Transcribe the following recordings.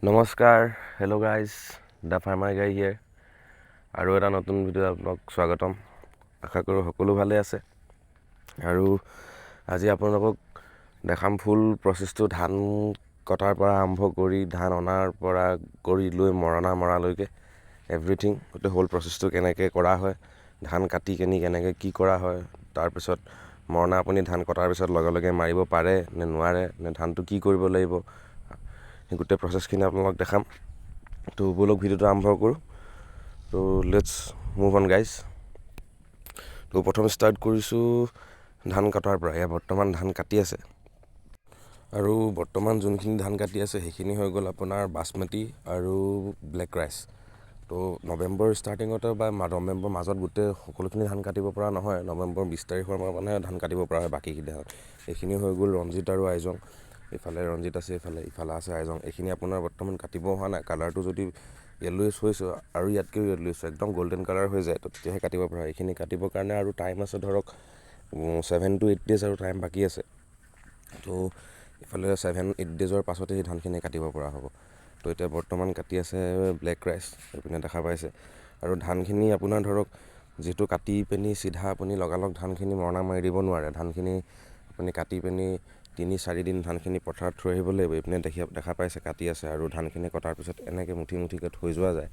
নমস্কাৰ, hello' guys, the farmer গাই হিয়াৰ। আৰু এটা নতুন ভিডিঅ'ত আপোনাক স্বাগতম। আশা কৰোঁ সকলো ভালে আছে। আৰু আজি আপোনালোকক দেখাম ফুল প্ৰচেছটো, ধান কটাৰ পৰা আৰম্ভ কৰি ধান অনাৰ পৰা কৰি লৈ মৰালৈকে এভৰিথিং, গোটেই হোল প্ৰচেছটো কেনেকৈ কৰা হয়, ধান কাটি কেনেকৈ কি কৰা হয়, তাৰপিছত মৰণা আপুনি ধান কটাৰ পিছত লগে লগে মাৰিব পাৰে নে নোৱাৰে, নে ধানটো কি কৰিব লাগিব, সেই গোটেই প্ৰচেছখিনি আপোনালোকক দেখাম। তো ব'লক ভিডিঅ'টো আৰম্ভ কৰোঁ। তো লেটছ মুভ অন গাইজ। তো প্ৰথম ষ্টাৰ্ট কৰিছোঁ ধান কটাৰ পৰা। এয়া বৰ্তমান ধান কাটি আছে, আৰু বৰ্তমান যোনখিনি ধান কাটি আছে সেইখিনি হৈ গ'ল আপোনাৰ বাচমতি আৰু ব্লেক ৰাইচ। তো নৱেম্বৰ ষ্টাৰ্টিঙতে বা নৱেম্বৰ মাজত গোটেই সকলোখিনি ধান কাটিব পৰা নহয়। নৱেম্বৰ 20 তাৰিখৰ মানহে ধান কাটিব পৰা হয় বাকীখিনি ধান। এইখিনি হৈ গ'ল ৰঞ্জিত আৰু আইজং। ইফালে ৰঞ্জিত আছে, ইফালে আছে আইজং। এইখিনি আপোনাৰ বৰ্তমান কাটিব হোৱা নাই। কালাৰটো যদি য়েল্ল'ইছ হৈছে আৰু ইয়াতকৈ য়েল্ল'ইছ একদম গল্ডেন কালাৰ হৈ যায়, তো তেতিয়াহে কাটিব পৰা হয়। এইখিনি কাটিবৰ কাৰণে আৰু টাইম আছে, ধৰক 7 to 8 days আৰু টাইম বাকী আছে। তো ইফালে 7-8 days পাছতে সেই ধানখিনি কাটিব পৰা হ'ব। তো এতিয়া বৰ্তমান কাটি আছে ব্লেক ৰাইচ, এইপিনে দেখা পাইছে। আৰু ধানখিনি আপোনাৰ ধৰক যিটো কাটি পিনি চিধা আপুনি লগালগ ধানখিনি মৰণা মাৰি দিব নোৱাৰে। ধানখিনি আপুনি কাটি পিনি 3-4 দিন ধানখিনি পথাৰত থৈ আহিব লাগিব। এইপিনে দেখা পাইছে কাটি আছে, আৰু ধানখিনি কটাৰ পিছত এনেকৈ মুঠিকৈ থৈ যোৱা যায়।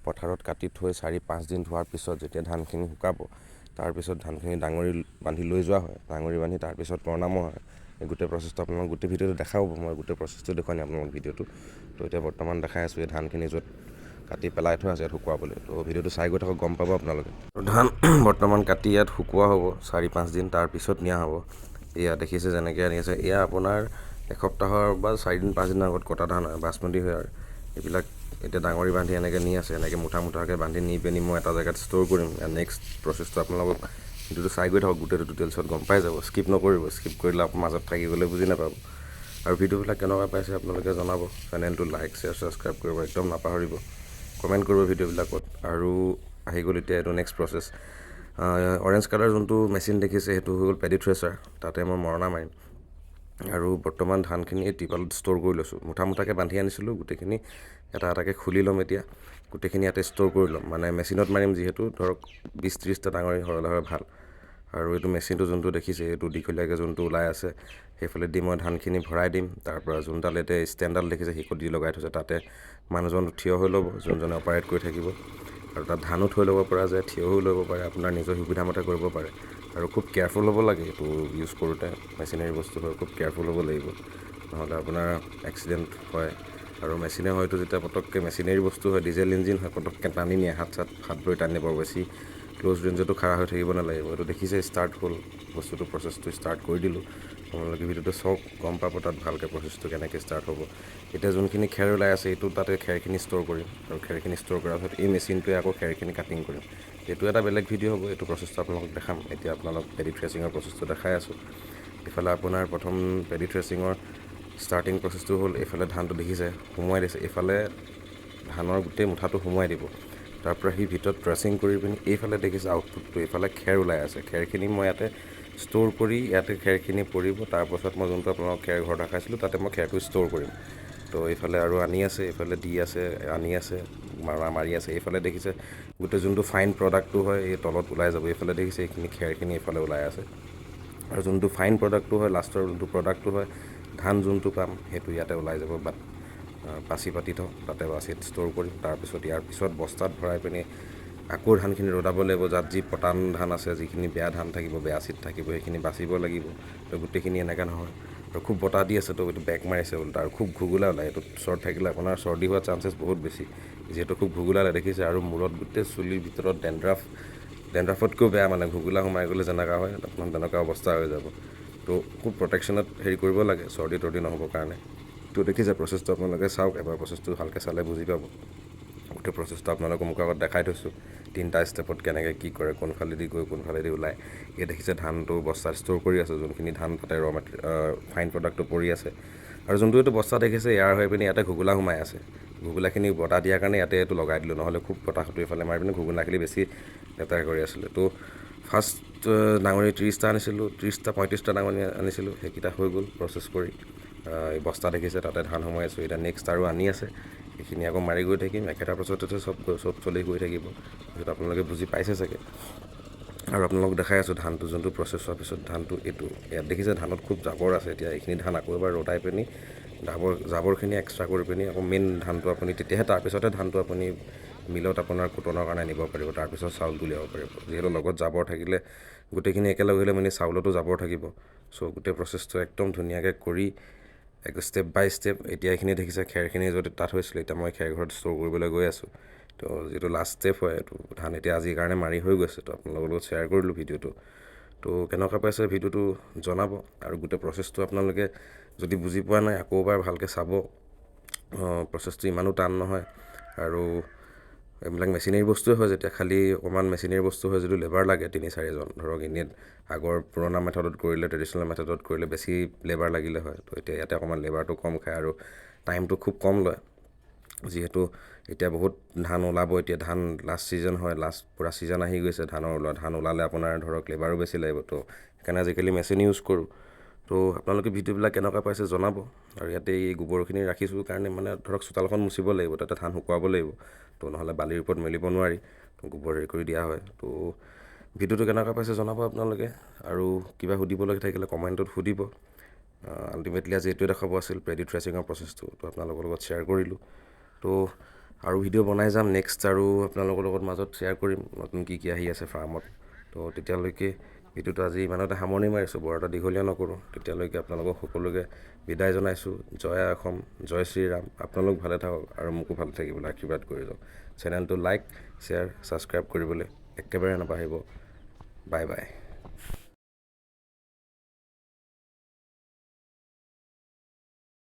পথাৰত কাটি থৈ 4-5 দিন থোৱাৰ পিছত যেতিয়া ধানখিনি শুকাব, তাৰপিছত ধানখিনি ডাঙৰি বান্ধি লৈ যোৱা হয়। ডাঙৰি বান্ধি তাৰপিছত মৰণা মৰা হয়। এই গোটেই প্ৰচেছটো আপোনালোক গোটেই ভিডিঅ'টো দেখাব, মই গোটেই প্ৰচেছটো দেখুৱাই নাই আপোনালোক ভিডিঅ'টো। তো এতিয়া বৰ্তমান দেখাই আছোঁ এই ধানখিনি য'ত কাটি পেলাই থোৱা আছে ইয়াত শুকুৱাবলৈ। তো ভিডিঅ'টো চাই গৈ থাকক, গম পাব আপোনালোকে। ধান বৰ্তমান কাটি ইয়াত শুকুওৱা হ'ব 4-5 দিন, তাৰপিছত নিয়া হ'ব। এয়া দেখিছে যেনেকৈ আনি আছে, এয়া আপোনাৰ এসপ্তাহৰ বা 4-5 দিনৰ আগত কটা ধান হয়, বাচমতি হয়। আৰু এইবিলাক এতিয়া ডাঙৰি বান্ধি এনেকৈ নি আছে, এনেকৈ মুঠাকৈ বান্ধি নি পিনি মই এটা জেগাত ষ্ট'ৰ কৰিম। নেক্সট প্ৰচেছটো আপোনালোকক ভিডিঅ'টো চাই গৈ থাকক, গোটেইটো ডিটেইলছত গম পাই যাব। স্কিপ নকৰিব, স্কিপ কৰিলে আপোনাৰ মাজত থাকি গ'লে বুজি নাপাব। আৰু ভিডিঅ'বিলাক কেনেকুৱা পাইছে আপোনালোকে জনাব। চেনেলটো লাইক, শ্বেয়াৰ, ছাবস্ক্ৰাইব কৰিব একদম নাপাহৰিব। কমেণ্ট কৰিব ভিডিঅ'বিলাকত। আৰু আহি গ'ল এতিয়া এইটো নেক্সট প্ৰচেছ। অৰেঞ্জ কালাৰ যোনটো মেচিন দেখিছে সেইটো হৈ গ'ল পেডি থ্ৰেচাৰ, তাতে মই মৰণা মাৰিম। আৰু বৰ্তমান ধানখিনি টিপালত ষ্ট'ৰ কৰি লৈছোঁ। মুঠাকৈ বান্ধি আনিছিলোঁ, গোটেইখিনি এটা এটাকৈ খুলি ল'ম এতিয়া। গোটেইখিনি ইয়াতে ষ্ট'ৰ কৰি ল'ম, মানে মেচিনত মাৰিম যিহেতু, ধৰক 20-30টা ডাঙৰি হ'লে ভাল। আৰু এইটো মেচিনটো যোনটো দেখিছে, এইটো দীঘলীয়াকৈ যোনটো ওলাই আছে, সেইফালে দি মই ধানখিনি ভৰাই দিম। তাৰপৰা যোনডাল এতিয়া ষ্টেণ্ডডাল দেখিছে সেইকত দি লগাই থৈছে, তাতে মানুহজন থিয় হৈ ল'ব, যোনজনে অপাৰেট কৰি থাকিব। আৰু তাত ধানো থৈ ল'ব পৰা যায়, থিয় হৈ ল'ব পাৰে, আপোনাৰ নিজৰ সুবিধামতে কৰিব পাৰে। আৰু খুব কেয়াৰফুল হ'ব লাগে এইটো ইউজ কৰোঁতে, মেচিনেৰী বস্তু হয়, খুব কেয়াৰফুল হ'ব লাগিব, নহ'লে আপোনাৰ এক্সিডেণ্ট হয়। আৰু মেচিনে হয়তো যেতিয়া পটককৈ মেচিনেৰী বস্তু হয়, ডিজেল ইঞ্জিন হয়, পটককৈ টানি নিয়ে, হাত ভৰি টানি নিব, বেছি ক্ল'জ ৰেঞ্জতো খাৰা হৈ থাকিব নালাগিব। এইটো দেখিছে ষ্টাৰ্ট হ'ল বস্তুটো, প্ৰচেছটো ষ্টাৰ্ট কৰি দিলোঁ। আপোনালোকে ভিডিঅ'টো চাওক, গম পাব তাত ভালকৈ প্ৰচেছটো কেনেকৈ ষ্টাৰ্ট হ'ব। এতিয়া যোনখিনি খেৰ ওলাই আছে এইটো তাতে খেৰখিনি ষ্ট'ৰ কৰিম, আৰু খেৰখিনি ষ্ট'ৰ কৰাৰ পিছত এই মেচিনটোৱে আকৌ খেৰখিনি কাটিং কৰিম। এইটো এটা বেলেগ ভিডিঅ' হ'ব, এইটো প্ৰচেছটো আপোনালোকক দেখাম। এতিয়া আপোনালোক পেডি থ্ৰেচিঙৰ প্ৰচেছটো দেখাই আছোঁ। ইফালে আপোনাৰ প্ৰথম পেডি থ্ৰেচিঙৰ ষ্টাৰ্টিং প্ৰচেছটো হ'ল, এইফালে ধানটো দেখিছে সুমুৱাই দিছে, এইফালে ধানৰ গোটেই মুঠাটো সুমুৱাই দিব। তাৰপৰা সি ভিতৰত থ্ৰেচিং কৰি পিনি এইফালে দেখিছে আউটপুটটো, এইফালে খেৰ ওলাই আছে। খেৰখিনি মই ইয়াতে ষ্ট'ৰ কৰি, ইয়াতে খেৰখিনি পৰিব। তাৰপাছত মই যোনটো আপোনালোকক খেৰ ঘৰ দেখাইছিলোঁ, তাতে মই খেৰটো ষ্ট'ৰ কৰিম। তো এইফালে আৰু আনি আছে, এইফালে দি আছে, আনি আছে, মাৰি আছে। এইফালে দেখিছে গোটেই যোনটো ফাইন প্ৰডাক্টটো হয় এই তলত ওলাই যাব। এইফালে দেখিছে এইখিনি খেৰখিনি এইফালে ওলাই আছে। আৰু যোনটো ফাইন প্ৰডাক্টটো হয়, লাষ্টৰ যোনটো প্ৰডাক্টটো হয়, ধান যোনটো পাম সেইটো ইয়াতে ওলাই যাব। বাচি পাতি থওঁ, তাতে বাচিত ষ্ট'ৰ কৰিম। তাৰপিছত ইয়াৰ পিছত বস্তাত ভৰাই পিনি আকৌ ধানখিনি ৰ'দাব লাগিব। যাত যি পতান ধান আছে, যিখিনি বেয়া ধান থাকিব, বেয়া চিট থাকিব, সেইখিনি বাচিব লাগিব। তো গোটেইখিনি এনেকৈ নহয়। আৰু খুব বতাহ দি আছে, তো এইটো বেক মাৰিছে উল্টা, আৰু খুব ঘুগুলা ওলায়। এইটোত চৰ্ট থাকিলে আপোনাৰ চৰ্দি হোৱাৰ চান্সেছ বহুত বেছি, যিহেতু খুব ঘুগুলা ওলাই দেখিছে। আৰু মূৰত গোটেই চুলিৰ ভিতৰত ডেণ্ড্ৰাফতকৈও বেয়া, মানে ঘুগুলা সোমাই গ'লে যেনেকুৱা হয় আপোনাৰ তেনেকুৱা অৱস্থা হৈ যাব। তো খুব প্ৰটেকশ্যনত কৰিব লাগে চৰ্দি তৰ্দি নহ'বৰ কাৰণে। তো দেখিছে প্ৰচেছটো আপোনালোকে চাওক এবাৰ, প্ৰচেছটো ভালকৈ চালে বুজি পাব। গোটেই প্ৰচেছটো আপোনালোকৰ মুখৰ আগত দেখাই থৈছোঁ, 3টা ষ্টেপত কেনেকৈ কি কৰে, কোনফালেদি গৈ কোনফালেদি ওলায়। এই দেখিছে ধানটো বস্তাত ষ্ট'ৰ কৰি আছে, যোনখিনি ধান তাতে ফাইন প্ৰডাক্টটো পৰি আছে। আৰু যোনটো এইটো বস্তা দেখিছে এয়াৰ হৈ পিনি ইয়াতে ঘুগুলা সোমাই আছে। ঘুগুলাখিনি বতাহ দিয়াৰ কাৰণে ইয়াতে এইটো লগাই দিলোঁ, নহ'লে খুব বতাহটো এইফালে মাৰি পিনি ঘুগুলাখিনি বেছি লেতেৰা কৰি আছিলে। তো ফাৰ্ষ্ট ডাঙৰি 30টা আনিছিলোঁ, 30-35টা ডাঙৰি আনিছিলোঁ, সেইকেইটা হৈ গ'ল প্ৰচেছ কৰি। এই বস্তা দেখিছে তাতে ধান সোমাই আছোঁ। এতিয়া নেক্সট আৰু আনি আছে, এইখিনি আকৌ মাৰি গৈ থাকিম, একেটাৰ পাছতে চব চলি গৈ থাকিব। পিছত আপোনালোকে বুজি পাইছে চাগে। আৰু আপোনালোকক দেখাই আছোঁ ধানটো যোনটো প্ৰচেছ হোৱাৰ পিছত ধানটো এইটো ইয়াত দেখিছে ধানত খুব জাবৰ আছে। এতিয়া এইখিনি ধান আকৌ এবাৰ ৰতাই পিনি জাবৰখিনি এক্সট্ৰা কৰি পিনি আকৌ মেইন ধানটো আপুনি তেতিয়াহে তাৰপিছতে ধানটো আপুনি মিলত আপোনাৰ কুটনৰ কাৰণে নিব পাৰিব, তাৰপিছত চাউলটো উলিয়াব পাৰিব। যিহেতু লগত জাবৰ থাকিলে গোটেইখিনি একেলগ হ'লে মানে চাউলতো জাবৰ থাকিব। চ' গোটেই প্ৰচেছটো একদম ধুনীয়াকৈ কৰি ষ্টেপ বাই ষ্টেপ। এতিয়া এইখিনি দেখিছে খেৰখিনি যদি তাত হৈছিলে, এতিয়া মই খেৰ ঘৰত ষ্ট'ৰ কৰিবলৈ গৈ আছোঁ। তো যিটো লাষ্ট ষ্টেপ হয় এইটো ধান এতিয়া আজিৰ কাৰণে মাৰি হৈ গৈছে। তো আপোনালোকৰ লগত শ্বেয়াৰ কৰিলোঁ ভিডিঅ'টো। তো কেনেকুৱা পাইছে ভিডিঅ'টো জনাব। আৰু গোটেই প্ৰচেছটো আপোনালোকে যদি বুজি পোৱা নাই আকৌ এবাৰ ভালকৈ চাব। প্ৰচেছটো ইমানো টান নহয়। আৰু এইবিলাক মেচিনেৰী বস্তুৱে হয়, যেতিয়া খালী অকণমান মেচিনেৰী বস্তু হয় যদিও লেবাৰ লাগে 3-4জন। ধৰক এনেই আগৰ পুৰণা মেথডত কৰিলে, ট্ৰেডিশ্যনেল মেথডত কৰিলে বেছি লেবাৰ লাগিলে হয়। তো এতিয়া ইয়াতে অকণমান লেবাৰটো কম খায় আৰু টাইমটো খুব কম লয়। যিহেতু এতিয়া বহুত ধান ওলাব, এতিয়া ধান লাষ্ট ছিজন হয়, পূৰা ছিজন আহি গৈছে ধানৰ ওলোৱা। ধান ওলালে আপোনাৰ ধৰক লেবাৰো বেছি লাগিব। তো সেইকাৰণে আজিকালি মেচিন ইউজ কৰোঁ। তো আপোনালোকে ভিডিঅ'বিলাক কেনেকুৱা পাইছে জনাব। আৰু ইয়াতে এই গোবৰখিনি ৰাখিছোঁ কাৰণে মানে ধৰক চোতালখন মুচিব লাগিব, তাতে ধান শুকুৱাব লাগিব। তো নহ'লে বালিৰ ওপৰত মেলিব নোৱাৰি, তো গোবৰ হেৰি কৰি দিয়া হয়। তো ভিডিঅ'টো কেনেকুৱা পাইছে জনাব আপোনালোকে। আৰু কিবা সুধিবলগীয়া থাকিলে কমেণ্টত সুধিব। আল্টিমেটলি আজি এইটোৱে দেখাব আছিল পেডি থ্ৰেছিঙৰ প্ৰচেছটো। তো আপোনালোকৰ লগত শ্বেয়াৰ কৰিলোঁ। তো আৰু ভিডিঅ' বনাই যাম নেক্সট, আৰু আপোনালোকৰ লগত মাজত শ্বেয়াৰ কৰিম নতুন কি আহি আছে ফাৰ্মত। তো তেতিয়ালৈকে ভিডিঅ'টো আজি ইমানতে সামৰণি মাৰিছোঁ, বৰ এটা দীঘলীয়া নকৰোঁ। তেতিয়ালৈকে আপোনালোকক সকলোকে বিদায় জনাইছোঁ। জয় অসম, জয় শ্ৰীৰাম। আপোনালোক ভালে থাকক আৰু মোকো ভালে থাকিবলৈ আশীৰ্বাদ কৰি যাওক। চেনেলটো লাইক, শ্বেয়াৰ, ছাবস্ক্ৰাইব কৰিবলৈ একেবাৰে নাপাহৰিব। Bye bye.